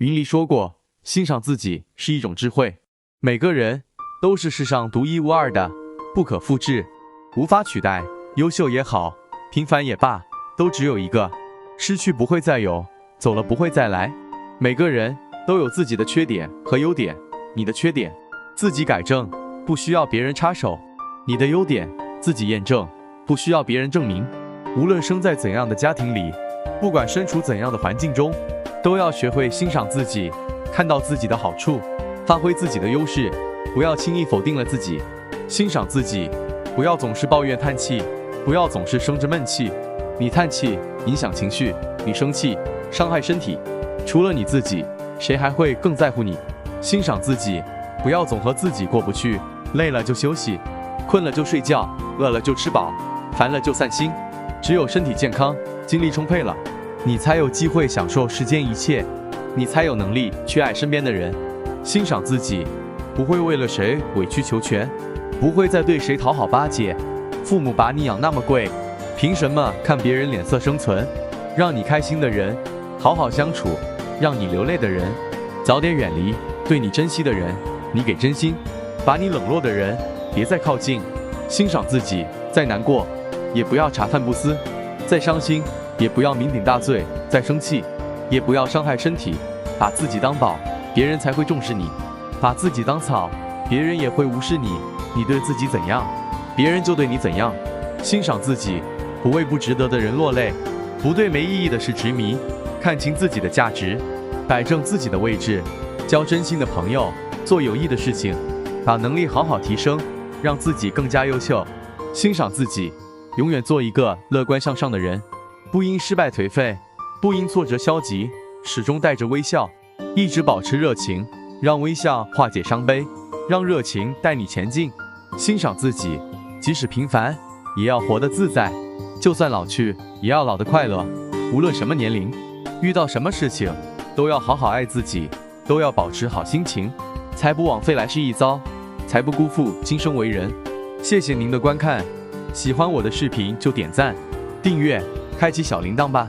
云里说过，欣赏自己是一种智慧。每个人都是世上独一无二的，不可复制，无法取代。优秀也好，平凡也罢，都只有一个。失去不会再有，走了不会再来。每个人都有自己的缺点和优点，你的缺点自己改正，不需要别人插手；你的优点自己验证，不需要别人证明。无论生在怎样的家庭里，不管身处怎样的环境中，都要学会欣赏自己，看到自己的好处，发挥自己的优势，不要轻易否定了自己。欣赏自己，不要总是抱怨叹气，不要总是生着闷气。你叹气影响情绪，你生气伤害身体。除了你自己，谁还会更在乎你？欣赏自己，不要总和自己过不去。累了就休息，困了就睡觉，饿了就吃饱，烦了就散心。只有身体健康，精力充沛了，你才有机会享受世间一切，你才有能力去爱身边的人。欣赏自己，不会为了谁委曲求全，不会再对谁讨好巴结。父母把你养那么贵，凭什么看别人脸色生存？让你开心的人，好好相处；让你流泪的人，早点远离；对你珍惜的人，你给真心；把你冷落的人，别再靠近。欣赏自己，再难过也不要茶饭不思，再伤心也不要酩酊大醉，再生气也不要伤害身体。把自己当宝，别人才会重视你；把自己当草，别人也会无视你。你对自己怎样，别人就对你怎样。欣赏自己，不为不值得的人落泪，不对没意义的事执迷，看清自己的价值，摆正自己的位置，交真心的朋友，做有益的事情，把能力好好提升，让自己更加优秀。欣赏自己，永远做一个乐观向上的人，不因失败颓废，不因挫折消极，始终带着微笑，一直保持热情，让微笑化解伤悲，让热情带你前进。欣赏自己，即使平凡，也要活得自在；就算老去，也要老得快乐。无论什么年龄，遇到什么事情，都要好好爱自己，都要保持好心情，才不枉费来世一遭，才不辜负今生为人。谢谢您的观看，喜欢我的视频就点赞、订阅、开启小铃铛吧。